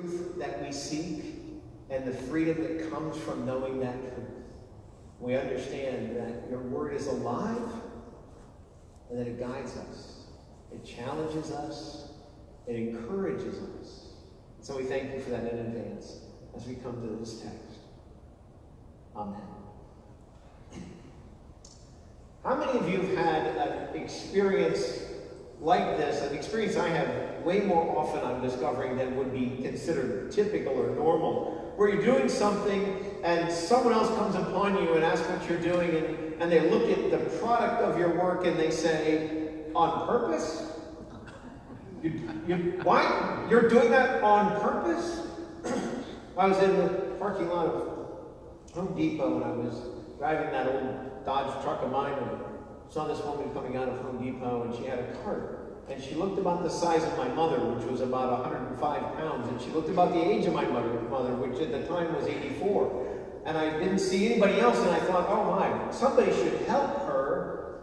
truth that we seek and the freedom that comes from knowing that truth. We understand that your word is alive and that it guides us. It challenges us. It encourages us. So we thank you for that in advance as we come to this text. Amen. How many of you have had an experience like this, an experience I have way more often, I'm discovering, than would be considered typical or normal, where you're doing something and someone else comes upon you and asks what you're doing, and they look at the product of your work and they say, on purpose? Why? You're doing that on purpose? I was in the parking lot of Home Depot and I was driving that old Dodge truck of mine and saw this woman coming out of Home Depot, and she had a cart. And she looked about the size of my mother, which was about 105 pounds. And she looked about the age of my mother, which at the time was 84. And I didn't see anybody else, and I thought, oh my, somebody should help her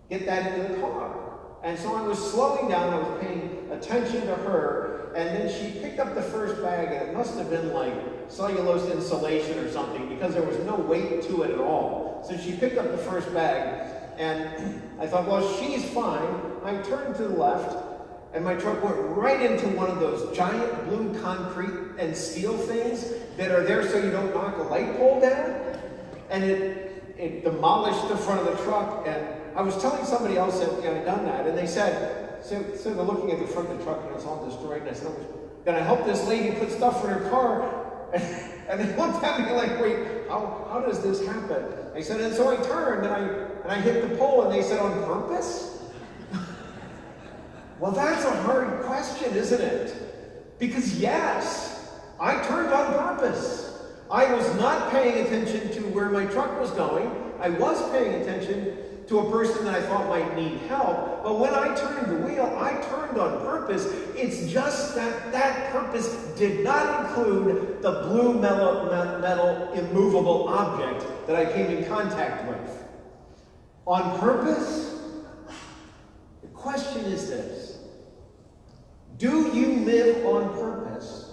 get that into the car. And so I was slowing down, I was paying attention to her, and then she picked up the first bag, and it must have been like cellulose insulation or something, because there was no weight to it at all. So she picked up the first bag, and I thought, well, she's fine. I turned to the left, and my truck went right into one of those giant blue concrete and steel things that are there so you don't knock a light pole down. And it demolished the front of the truck, and I was telling somebody else that I had done that, and they said, so they're looking at the front of the truck, and it's all destroyed, and I said, can I help this lady put stuff in her car? And they looked at me like, wait, how does this happen? I said, and so I turned, and I hit the pole, and they said, on purpose? Well, that's a hard question, isn't it? Because yes, I turned on purpose. I was not paying attention to where my truck was going. I was paying attention to a person that I thought might need help. But when I turned the wheel, I turned on purpose. It's just that purpose did not include the blue metal immovable object that I came in contact with. On purpose? The question is this. Do you live on purpose?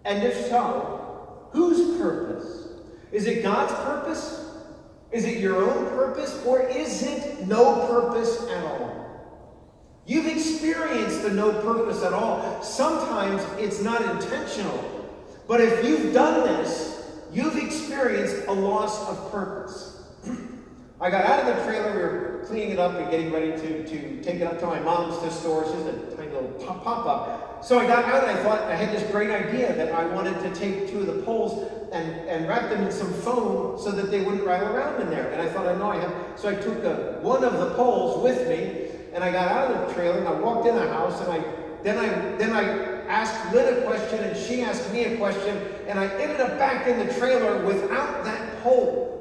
And if so, whose purpose? Is it God's purpose? Is it your own purpose? Or is it no purpose at all? You've experienced the no purpose at all. Sometimes it's not intentional. But if you've done this, you've experienced a loss of purpose. I got out of the trailer, we were cleaning it up and getting ready to take it up to my mom's to store. She's a tiny little pop-up. So I got out and I thought I had this great idea that I wanted to take two of the poles and wrap them in some foam so that they wouldn't rattle around in there. And I thought, I know I have. So I took one of the poles with me, and I got out of the trailer and I walked in the house, and then I asked Lynn a question and she asked me a question, and I ended up back in the trailer without that pole.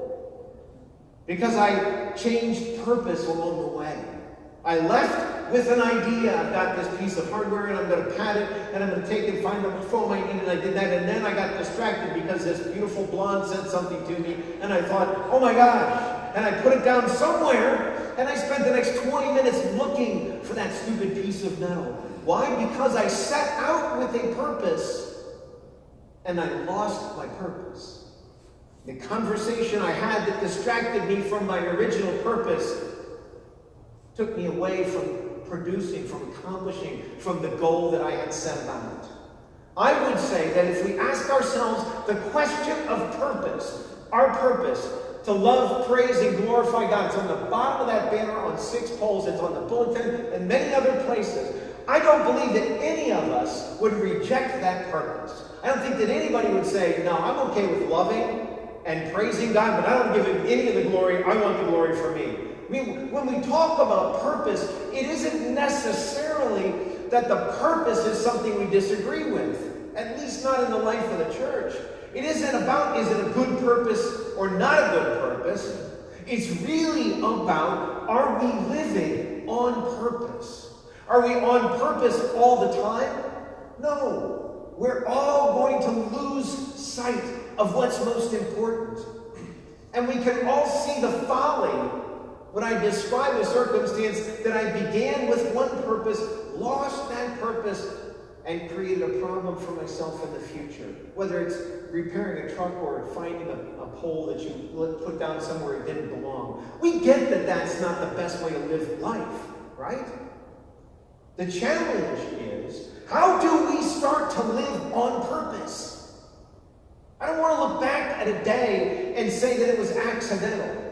Because I changed purpose along the way. I left with an idea. I've got this piece of hardware and I'm going to pat it and I'm going to take and find the foam I need, and I did that, and then I got distracted because this beautiful blonde said something to me, and I thought, oh my gosh, and I put it down somewhere, and I spent the next 20 minutes looking for that stupid piece of metal. Why? Because I set out with a purpose and I lost my purpose. The conversation I had that distracted me from my original purpose took me away from producing, from accomplishing, from the goal that I had set about. I would say that if we ask ourselves the question of purpose, our purpose, to love, praise, and glorify God, it's on the bottom of that banner on 6 poles, it's on the bulletin, and many other places. I don't believe that any of us would reject that purpose. I don't think that anybody would say, no, I'm okay with loving and praising God, but I don't give him any of the glory. I want the glory for me. I mean, when we talk about purpose, it isn't necessarily that the purpose is something we disagree with, at least not in the life of the church. It isn't about, is it a good purpose or not a good purpose? It's really about, are we living on purpose? Are we on purpose all the time? No. We're all going to lose sight of what's most important. And we can all see the folly when I describe a circumstance that I began with one purpose, lost that purpose, and created a problem for myself in the future. Whether it's repairing a truck or finding a pole that you put down somewhere it didn't belong. We get that that's not the best way to live life, right? The challenge is, how do we start to live on purpose? I don't want to look back at a day and say that it was accidental.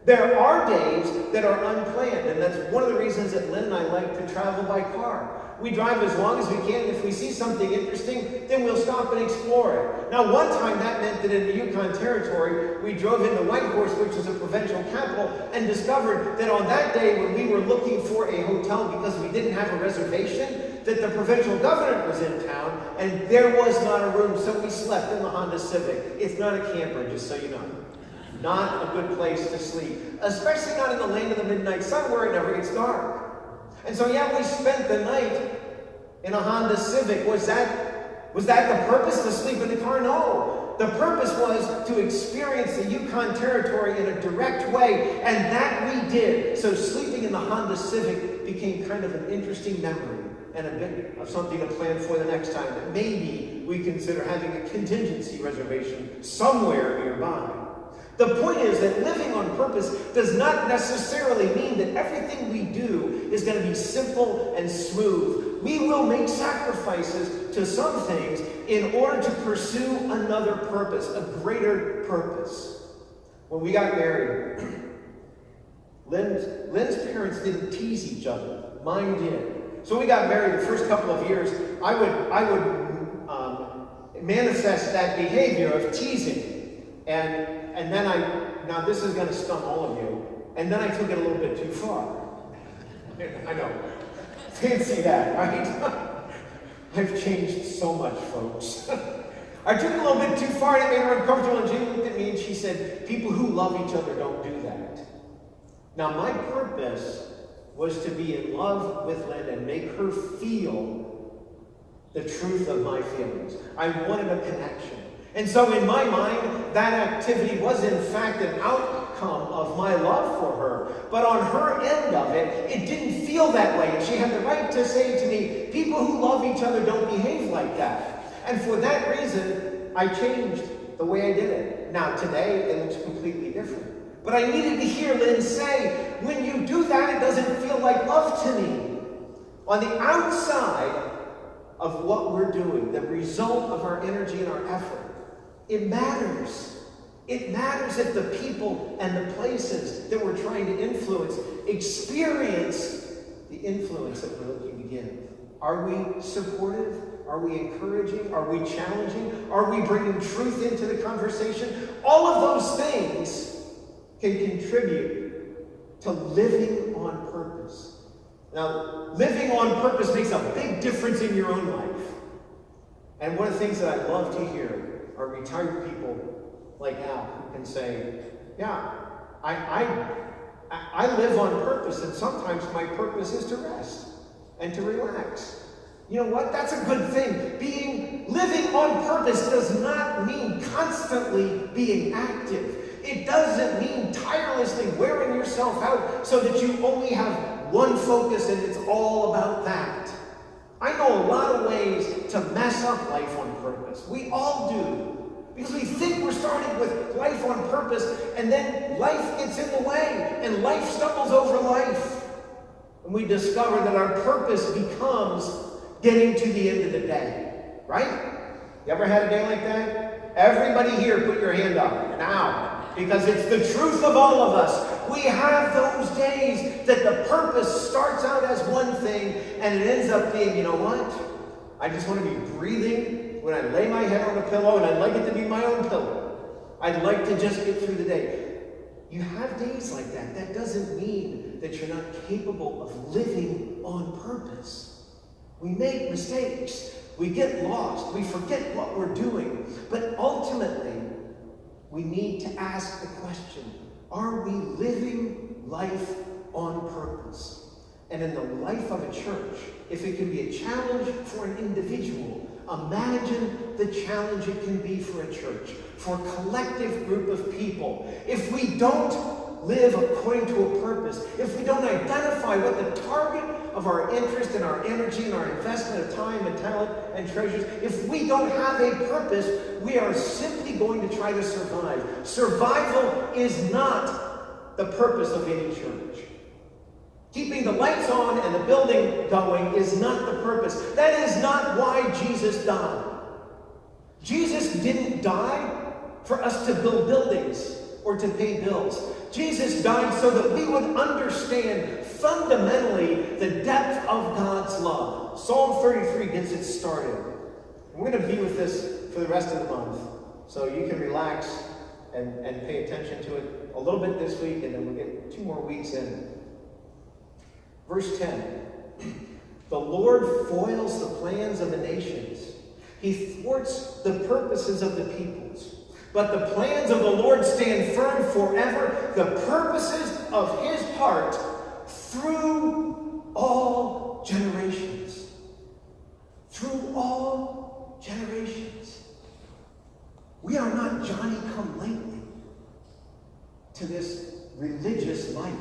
There are days that are unplanned, and that's one of the reasons that Lynn and I like to travel by car. We drive as long as we can. If we see something interesting, then we'll stop and explore it. Now, one time that meant that in the Yukon Territory, we drove into Whitehorse, which is a provincial capital, and discovered that on that day when we were looking for a hotel because we didn't have a reservation, that the provincial governor was in town, and there was not a room, so we slept in the Honda Civic. It's not a camper, just so you know. Not a good place to sleep, especially not in the lane of the midnight sun where it never gets dark. And so, yeah, we spent the night in a Honda Civic. Was that the purpose, to sleep in the car? No. The purpose was to experience the Yukon Territory in a direct way, and that we did. So sleeping in the Honda Civic became kind of an interesting memory and a bit of something to plan for the next time, that maybe we consider having a contingency reservation somewhere nearby. The point is that living on purpose does not necessarily mean that everything we do is going to be simple and smooth. We will make sacrifices to some things in order to pursue another purpose, a greater purpose. When we got married, Lynn's parents didn't tease each other. Mine did. So we got married the first couple of years. I would manifest that behavior of teasing. And then now this is going to stun all of you, and then I took it a little bit too far. I know. Fancy that, right? I've changed so much, folks. I took it a little bit too far, and it made her uncomfortable, and she looked at me and she said, people who love each other don't do that. Now, my purpose was to be in love with Lynn and make her feel the truth of my feelings. I wanted a connection. And so in my mind, that activity was in fact an outcome of my love for her. But on her end of it, it didn't feel that way. And she had the right to say to me, people who love each other don't behave like that. And for that reason, I changed the way I did it. Now today, it looks completely different. But I needed to hear Lynn say, when you do that, it doesn't feel like love to me. On the outside of what we're doing, the result of our energy and our effort, it matters. It matters if the people and the places that we're trying to influence experience the influence that we're looking to give. Are we supportive? Are we encouraging? Are we challenging? Are we bringing truth into the conversation? All of those things can contribute to living on purpose. Now, living on purpose makes a big difference in your own life. And one of the things that I love to hear are retired people like Al who can say, yeah, I live on purpose, and sometimes my purpose is to rest and to relax. You know what? That's a good thing. Living on purpose does not mean constantly being active. It doesn't mean tirelessly wearing yourself out so that you only have one focus and it's all about that. I know a lot of ways to mess up life on purpose. We all do. Because we think we're starting with life on purpose, and then life gets in the way, and life stumbles over life. And we discover that our purpose becomes getting to the end of the day. Right? You ever had a day like that? Everybody here, put your hand up now. Because it's the truth of all of us. We have those days that the purpose starts out as one thing and it ends up being, you know what? I just want to be breathing when I lay my head on a pillow, and I'd like it to be my own pillow. I'd like to just get through the day. You have days like that. That doesn't mean that you're not capable of living on purpose. We make mistakes. We get lost. We forget what we're doing. But ultimately, we need to ask the question, are we living life on purpose? And in the life of a church, if it can be a challenge for an individual, imagine the challenge it can be for a church, for a collective group of people. If we don't live according to a purpose, if we don't identify what the target of our interest and our energy and our investment of time and talent and treasures, if we don't have a purpose, we are simply going to try to survive. Survival is not the purpose of any church. Keeping the lights on and the building going is not the purpose. That is not why Jesus died. Jesus didn't die for us to build buildings or to pay bills. Jesus died so that we would understand fundamentally the depth of God's love. Psalm 33 gets it started. We're going to be with this for the rest of the month, so you can relax and pay attention to it a little bit this week, and then we'll get 2 more weeks in. Verse 10. The Lord foils the plans of the nations. He thwarts the purposes of the peoples. But the plans of the Lord stand firm forever, the purposes of his heart through all generations. Through all generations. We are not Johnny-come-lately to this religious life.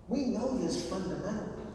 We know this fundamentally.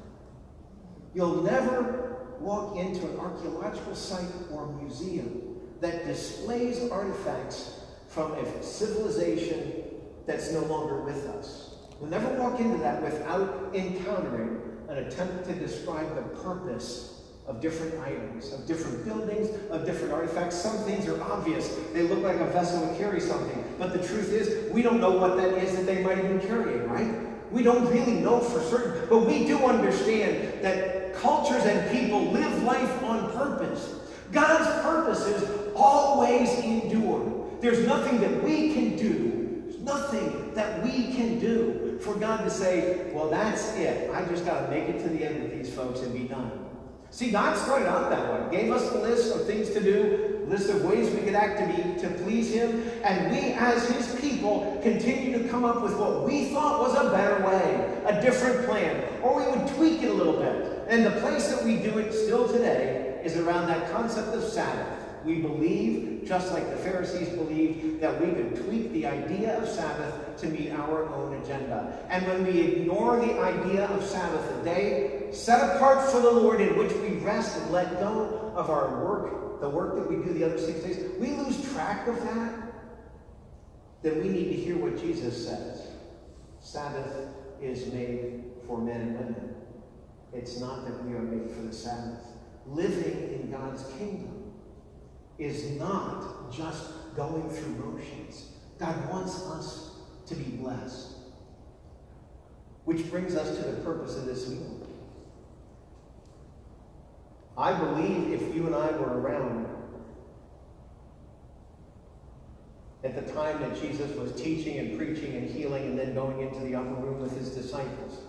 You'll never walk into an archaeological site or museum that displays artifacts from a civilization that's no longer with us. You'll never walk into that without encountering an attempt to describe the purpose of different items, of different buildings, of different artifacts. Some things are obvious. They look like a vessel to carry something. But the truth is, we don't know what that is that they might have been carrying, right? We don't really know for certain, but we do understand that cultures and people live life on purpose. God's purposes always endure. There's nothing that we can do. There's nothing that we can do for God to say, well, that's it. I just got to make it to the end with these folks and be done. See, God started out that way. Gave us a list of things to do, a list of ways we could act to please him, and we as his people continue to come up with what we thought was a better way, a different plan, or we would tweak it a little bit. And the place that we do it still today is around that concept of Sabbath. We believe, just like the Pharisees believed, that we could tweak the idea of Sabbath to meet our own agenda. And when we ignore the idea of Sabbath, a day set apart for the Lord in which we rest and let go of our work, the work that we do the other 6 days, we lose track of that, then we need to hear what Jesus says. Sabbath is made for men and women. It's not that we are made for the Sabbath. Living in God's kingdom is not just going through motions. God wants us to be blessed. Which brings us to the purpose of this meal. I believe if you and I were around at the time that Jesus was teaching and preaching and healing and then going into the upper room with his disciples,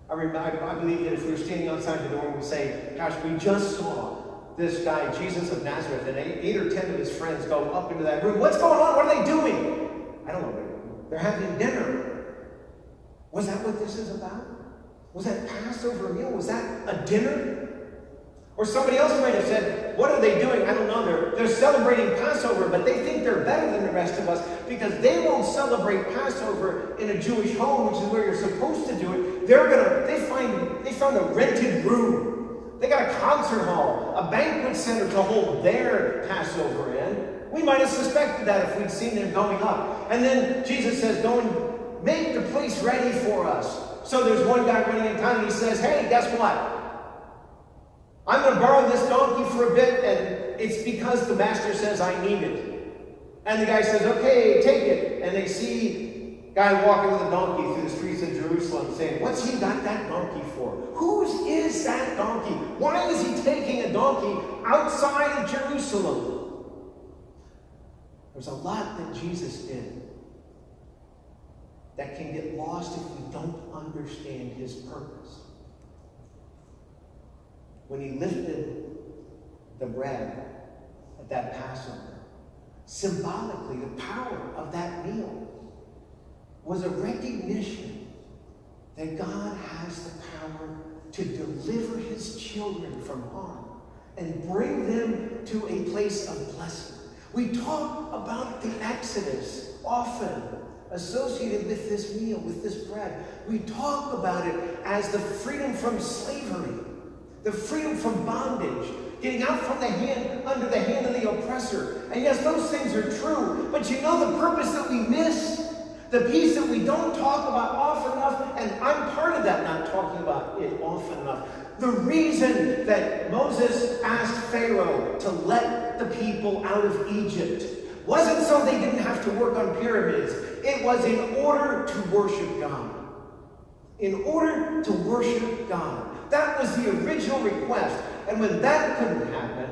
I believe that if we were standing outside the door and we say, gosh, we just saw this guy, Jesus of Nazareth, and 8 or 10 of his friends go up into that room. What's going on? What are they doing? I don't know. They're having dinner. Was that what this is about? Was that Passover meal? Was that a dinner? Or somebody else might have said, what are they doing? I don't know. They're celebrating Passover, but they think they're better than the rest of us because they won't celebrate Passover in a Jewish home, which is where you're supposed to do it. They found a rented room. They got a concert hall, a banquet center to hold their Passover in. We might have suspected that if we'd seen them going up. And then Jesus says, go and make the place ready for us. So there's one guy running in town and he says, hey, guess what? I'm going to borrow this donkey for a bit, and it's because the master says I need it. And the guy says, okay, take it. And they see a guy walking with a donkey through the streets of Jerusalem saying, what's he got that donkey for? Whose is that donkey? Why is he taking a donkey outside of Jerusalem? There's a lot that Jesus did that can get lost if we don't understand his purpose. When he lifted the bread at that Passover, symbolically, the power of that meal was a recognition that God has the power to deliver his children from harm and bring them to a place of blessing. We talk about the Exodus often, associated with this meal, with this bread. We talk about it as the freedom from slavery, the freedom from bondage, getting out from under the hand of the oppressor. And yes, those things are true, but you know the purpose that we miss? The piece that we don't talk about often enough, and I'm part of that, not talking about it often enough. The reason that Moses asked Pharaoh to let the people out of Egypt wasn't so they didn't have to work on pyramids. It was in order to worship God. In order to worship God. That was the original request. And when that couldn't happen,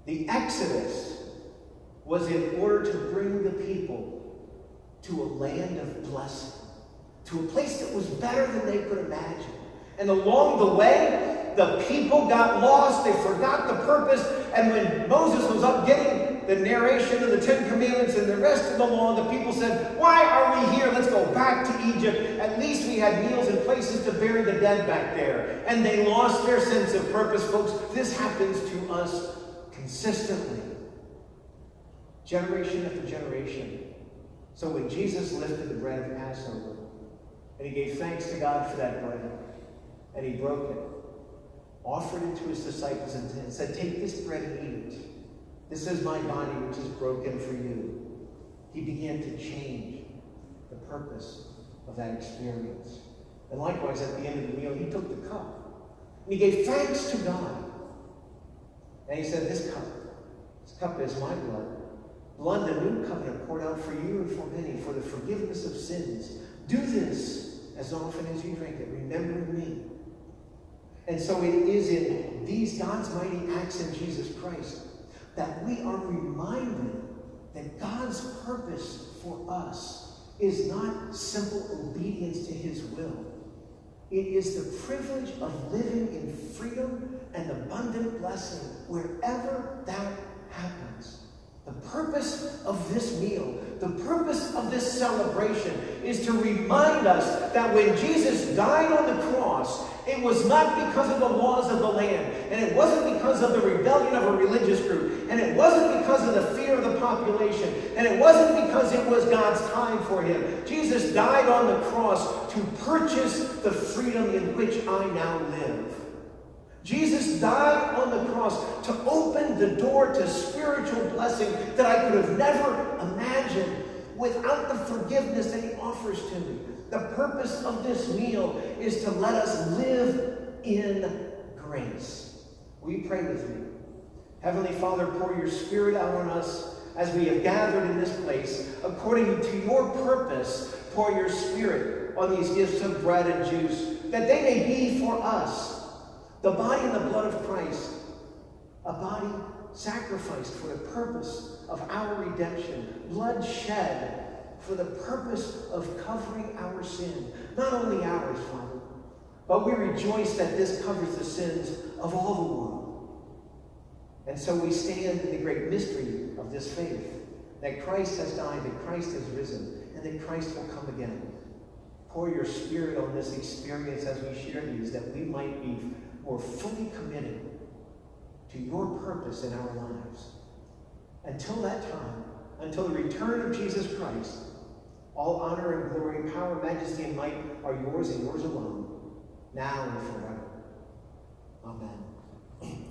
the Exodus was in order to bring the people to a land of blessing, to a place that was better than they could imagine. And along the way, the people got lost, they forgot the purpose, and when Moses was up getting the narration of the Ten Commandments and the rest of the law, the people said, "Why are we here? Let's go back to Egypt. At least we had meals and places to bury the dead back there." And they lost their sense of purpose, folks. This happens to us consistently, generation after generation. So when Jesus lifted the bread of Passover, and he gave thanks to God for that bread, and he broke it, offered it to his disciples, and said, "Take this bread and eat it. This is my body which is broken for you." He began to change the purpose of that experience. And likewise, at the end of the meal, he took the cup, and he gave thanks to God. And he said, this cup is my blood of the new covenant poured out for you and for many for the forgiveness of sins. Do this as often as you drink it, remembering me. And so it is in these God's mighty acts in Jesus Christ that we are reminded that God's purpose for us is not simple obedience to his will. It is the privilege of living in freedom and abundant blessing wherever that happens. The purpose of this meal, the purpose of this celebration is to remind us that when Jesus died on the cross, it was not because of the laws of the land, and it wasn't because of the rebellion of a religious group, and it wasn't because of the fear of the population, and it wasn't because it was God's time for him. Jesus died on the cross to purchase the freedom in which I now live. Jesus died on the cross to open the door to spiritual blessing that I could have never imagined without the forgiveness that he offers to me. The purpose of this meal is to let us live in grace. Will you pray with me? Heavenly Father, pour your Spirit out on us as we have gathered in this place. According to your purpose, pour your Spirit on these gifts of bread and juice, that they may be for us the body and the blood of Christ, a body sacrificed for the purpose of our redemption, blood shed for the purpose of covering our sin. Not only ours, Father, but we rejoice that this covers the sins of all the world. And so we stand in the great mystery of this faith, that Christ has died, that Christ has risen, and that Christ will come again. Pour your Spirit on this experience as we share these, that we might be more fully committed to your purpose in our lives. Until that time, until the return of Jesus Christ, all honor and glory, power, majesty, and might are yours and yours alone, now and forever. Amen.